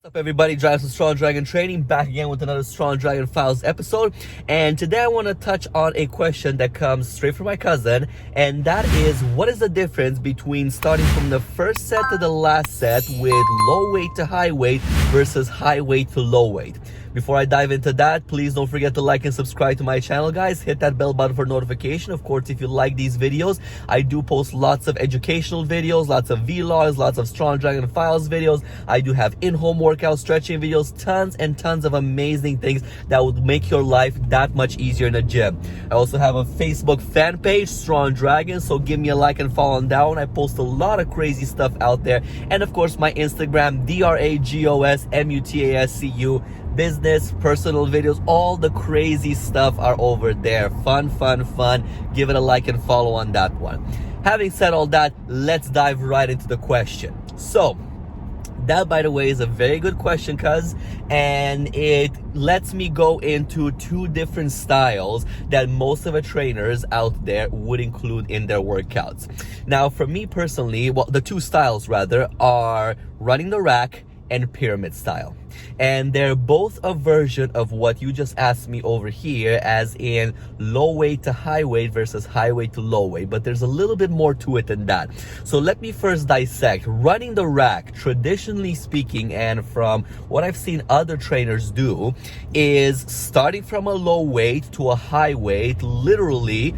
What's up, everybody? Drives some Strong Dragon Training, back again with another Strong Dragon Files episode. And today I want to touch on a question that comes straight from my cousin, and that is, what is the difference between starting from the first set to the last set with low weight to high weight versus high weight to low weight? Before I dive into that, please don't forget to like and subscribe to my channel, guys. Hit that bell button for notification. Of course, if you like these videos, I do post lots of educational videos, lots of vlogs, lots of Strong Dragon Files videos. I do have in-home workout stretching videos, tons and tons of amazing things that would make your life that much easier in the gym. I also have a Facebook fan page, Strong Dragon, so give me a like and follow on that one. I post a lot of crazy stuff out there. And of course, my Instagram, DRAGOSMUTASCU. Business, personal videos, all the crazy stuff are over there. Fun. Give it a like and follow on that one. Having said all that, let's dive right into the question. So that, by the way, is a very good question, cuz, and it lets me go into two different styles that most of the trainers out there would include in their workouts. Now, for me personally, well, the two styles rather are running the rack and pyramid style, and they're both a version of what you just asked me over here, as in low weight to high weight versus high weight to low weight, but there's a little bit more to it than that. So let me first dissect. Running the rack, traditionally speaking, and from what I've seen other trainers do, is starting from a low weight to a high weight, literally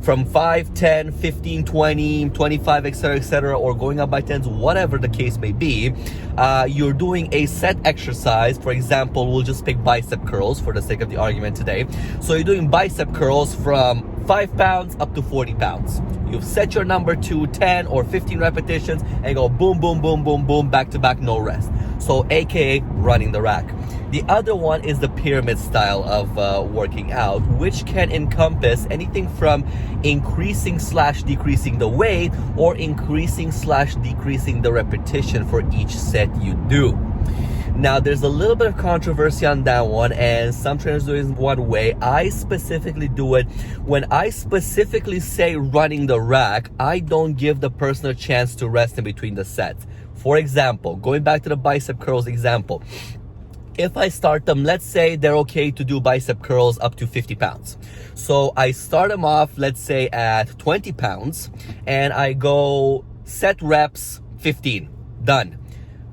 from 5, 10, 15, 20, 25, etc., or going up by 10s, whatever the case may be. You're doing a set exercise. For example, we'll just pick bicep curls for the sake of the argument today. So you're doing bicep curls from 5 pounds up to 40 pounds. You've set your number to 10 or 15 repetitions and go boom, boom, boom, boom, boom, back to back, no rest. So AKA running the rack. The other one is the pyramid style of working out, which can encompass anything from increasing/decreasing the weight or increasing/decreasing the repetition for each set you do. Now, there's a little bit of controversy on that one, and some trainers do it one way. I specifically do it when I specifically say running the rack, I don't give the person a chance to rest in between the sets. For example, going back to the bicep curls example, if I start them, let's say they're okay to do bicep curls up to 50 pounds. So I start them off, let's say at 20 pounds, and I go set reps 15, done.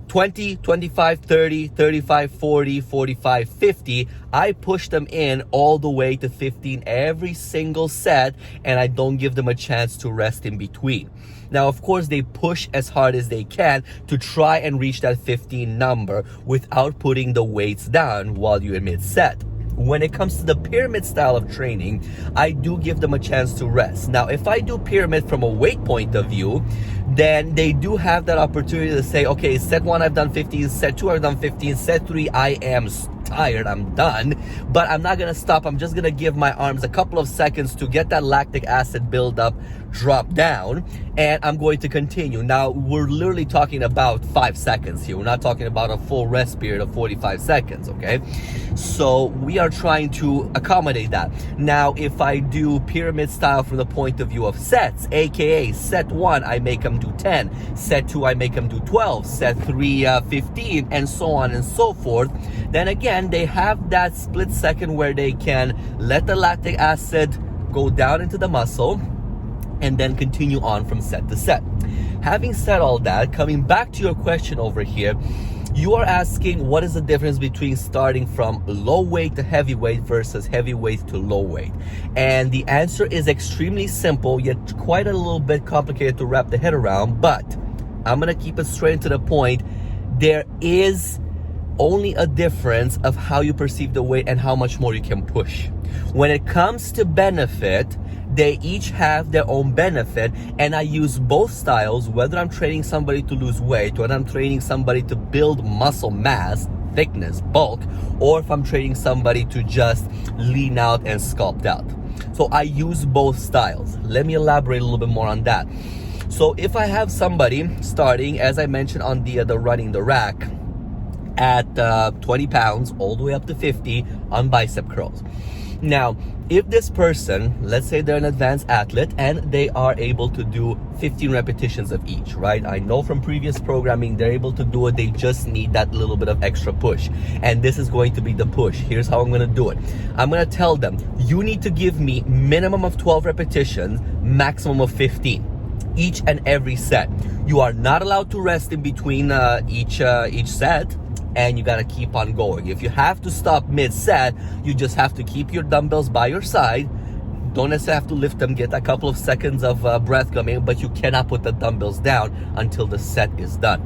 20, 25, 30, 35, 40, 45, 50. I push them in all the way to 15 every single set, and I don't give them a chance to rest in between. Now, of course, they push as hard as they can to try and reach that 15 number without putting the weights down while you're in mid-set. When it comes to the pyramid style of training, I do give them a chance to rest. Now, if I do pyramid from a weight point of view, then they do have that opportunity to say, okay, set 1 I've done 15, set 2 I've done 15, set 3 I am tired, I'm done, but I'm not gonna stop. I'm just gonna give my arms a couple of seconds to get that lactic acid buildup, drop down, and I'm going to continue. Now, we're literally talking about 5 seconds here. We're not talking about a full rest period of 45 seconds, okay? So we are trying to accommodate that. Now, if I do pyramid style from the point of view of sets, aka set 1, I make them do 10, set 2, I make them do 12, set 3, 15, and so on and so forth, then again, they have that split second where they can let the lactic acid go down into the muscle and then continue on from set to set. Having said all that, coming back to your question over here, you are asking what is the difference between starting from low weight to heavy weight versus heavy weight to low weight. And the answer is extremely simple, yet quite a little bit complicated to wrap the head around, but I'm gonna keep it straight to the point. There is only a difference of how you perceive the weight and how much more you can push. When it comes to benefit, they each have their own benefit, and I use both styles, whether I'm training somebody to lose weight, whether I'm training somebody to build muscle mass, thickness, bulk, or if I'm training somebody to just lean out and sculpt out. So I use both styles. Let me elaborate a little bit more on that. So if I have somebody starting, as I mentioned on the running the rack, at 20 pounds all the way up to 50 on bicep curls. Now, if this person, let's say they're an advanced athlete and they are able to do 15 repetitions of each, right? I know from previous programming, they're able to do it. They just need that little bit of extra push. And this is going to be the push. Here's how I'm going to do it. I'm going to tell them, you need to give me minimum of 12 repetitions, maximum of 15. Each and every set. You are not allowed to rest in between each set, and you got to keep on going. If you have to stop mid-set, you just have to keep your dumbbells by your side. Don't necessarily have to lift them, get a couple of seconds of breath coming, but you cannot put the dumbbells down until the set is done.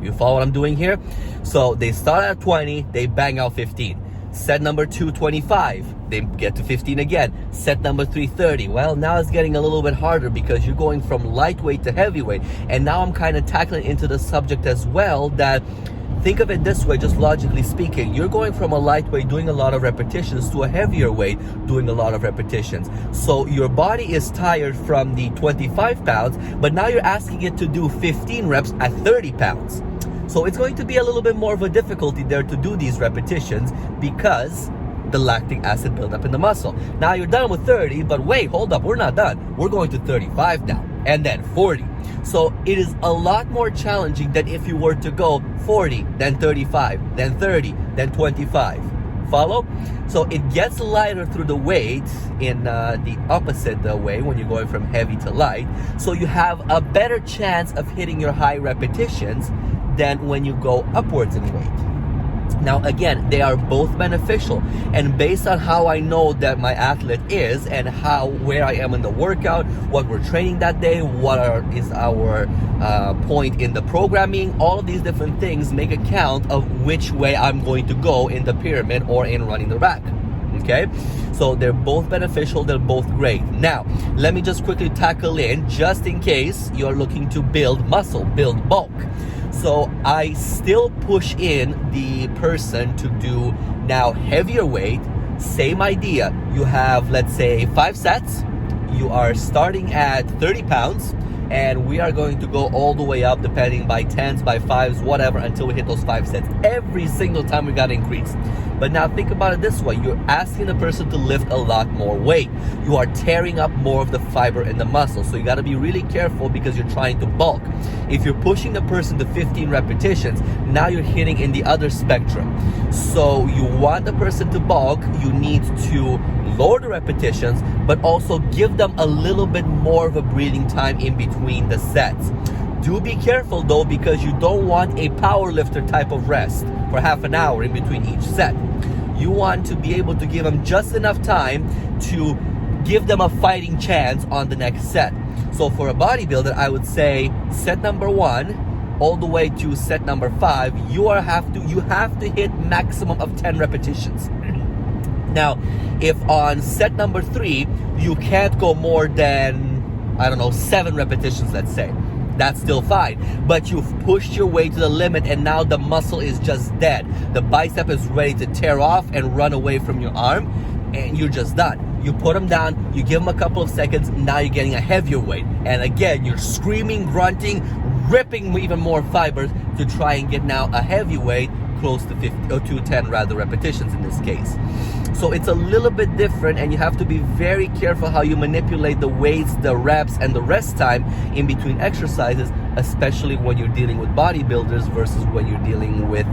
You follow what I'm doing here? So they start at 20, they bang out 15. Set number 2, 25. They get to 15 again. Set number 3, 30. Well, now it's getting a little bit harder because you're going from lightweight to heavyweight. And now I'm kind of tackling into the subject as well that, think of it this way, just logically speaking, you're going from a lightweight doing a lot of repetitions to a heavier weight doing a lot of repetitions. So your body is tired from the 25 pounds, but now you're asking it to do 15 reps at 30 pounds. So it's going to be a little bit more of a difficulty there to do these repetitions because the lactic acid buildup in the muscle. Now you're done with 30, but wait, hold up, we're not done. We're going to 35 now, and then 40. So it is a lot more challenging than if you were to go 40, then 35, then 30, then 25. Follow? So it gets lighter through the weight in the opposite way when you're going from heavy to light. So you have a better chance of hitting your high repetitions than when you go upwards in weight. Now again, they are both beneficial, and based on how I know that my athlete is and where I am in the workout, what we're training that day, is our point in the programming, all of these different things make a count of which way I'm going to go in the pyramid or in running the rack. Okay, so they're both beneficial, they're both great. Now let me just quickly tackle in, just in case you're looking to build muscle, build bulk. So I still push in the person to do now heavier weight. Same idea. You have, let's say, 5 sets. You are starting at 30 pounds, and we are going to go all the way up, depending by 10s, by 5s, whatever, until we hit those 5 sets. Every single time we got to increase. But now think about it this way. You're asking the person to lift a lot more weight. You are tearing up more of the fiber in the muscle. So you got to be really careful because you're trying to bulk. If you're pushing the person to 15 repetitions, now you're hitting in the other spectrum. So you want the person to bulk, you need to lower the repetitions, but also give them a little bit more of a breathing time in between the sets. Do be careful though, because you don't want a power lifter type of rest for half an hour in between each set. You want to be able to give them just enough time to give them a fighting chance on the next set. So for a bodybuilder, I would say set number 1 all the way to set number 5, you have to hit maximum of 10 repetitions. Now, if on set number 3, you can't go more than, 7 repetitions, let's say, that's still fine. But you've pushed your way to the limit and now the muscle is just dead. The bicep is ready to tear off and run away from your arm, and you're just done. You put them down, you give them a couple of seconds, now you're getting a heavier weight. And again, you're screaming, grunting, ripping even more fibers to try and get now a heavy weight close to 50 or to 10 rather repetitions in this case. So it's a little bit different, and you have to be very careful how you manipulate the weights, the reps, and the rest time in between exercises, especially when you're dealing with bodybuilders versus when you're dealing with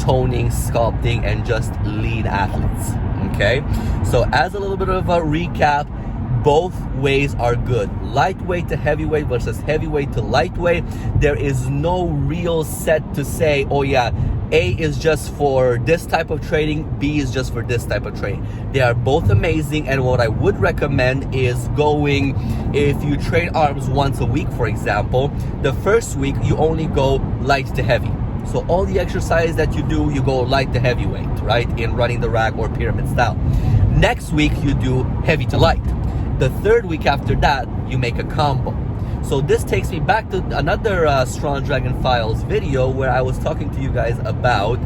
toning, sculpting, and just lean athletes. Okay, so as a little bit of a recap, both ways are good. Lightweight to heavyweight versus heavyweight to lightweight. There is no real set to say, oh yeah, A is just for this type of training, B is just for this type of training. They are both amazing, and what I would recommend is going, if you train arms once a week, for example, the first week you only go light to heavy. So all the exercise that you do, you go light to heavyweight, right? In running the rack or pyramid style. Next week you do heavy to light. The third week after that, you make a combo. So this takes me back to another Strong Dragon Files video where I was talking to you guys about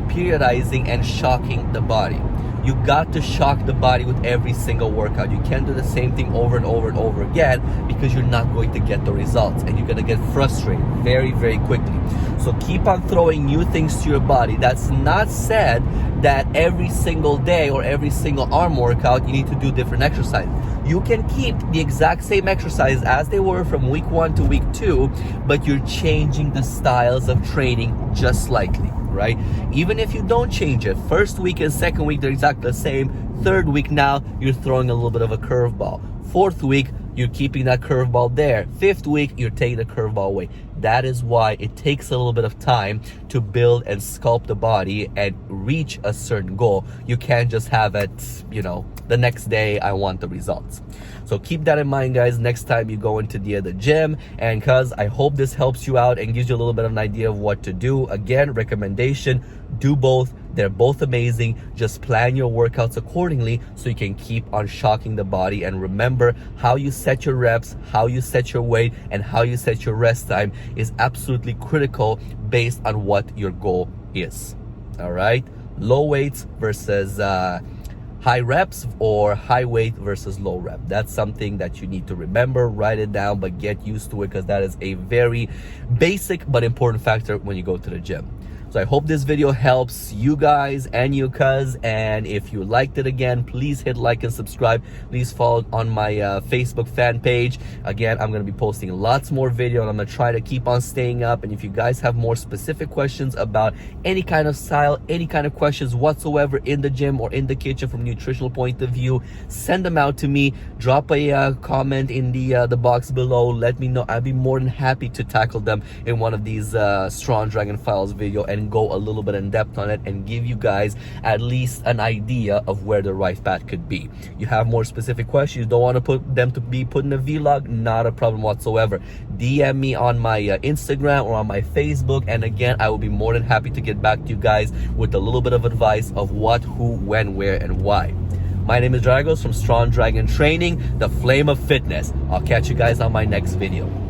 periodizing and shocking the body. You got to shock the body with every single workout. You can't do the same thing over and over and over again because you're not going to get the results and you're going to get frustrated very, very quickly. So keep on throwing new things to your body. That's not said that every single day or every single arm workout you need to do different exercise. You can keep the exact same exercise as they were from week 1 to week 2, but you're changing the styles of training just slightly, right? Even if you don't change it, first week and second week they're exactly the same. Third week now you're throwing a little bit of a curveball. Fourth week you're keeping that curveball there. Fifth week you're taking the curveball away. That is why it takes a little bit of time to build and sculpt the body and reach a certain goal. You can't just have it, the next day I want the results. So keep that in mind, guys, next time you go into the gym. And cuz I hope this helps you out and gives you a little bit of an idea of what to do. Again, recommendation, do both. They're both amazing. Just plan your workouts accordingly so you can keep on shocking the body. And remember, how you set your reps, how you set your weight, and how you set your rest time is absolutely critical based on what your goal is. All right? Low weights versus high reps, or high weight versus low rep. That's something that you need to remember, write it down, but get used to it, because that is a very basic but important factor when you go to the gym. So I hope this video helps you guys and you cuz, and if you liked it, again, please hit like and subscribe. Please follow on my Facebook fan page. Again, I'm going to be posting lots more video, and I'm going to try to keep on staying up. And if you guys have more specific questions about any kind of style, any kind of questions whatsoever in the gym or in the kitchen from a nutritional point of view, send them out to me. Drop a comment in the box below. Let me know. I'd be more than happy to tackle them in one of these Strong Dragon Files video and go a little bit in depth on it and give you guys at least an idea of where the right path could be. You have more specific questions, don't want to put them to be put in a vlog, not a problem whatsoever. DM me on my Instagram or on my Facebook, and again, I will be more than happy to get back to you guys with a little bit of advice of what, who, when, where, and why. My name is Dragos from Strong Dragon Training, the Flame of Fitness. I'll catch you guys on my next video.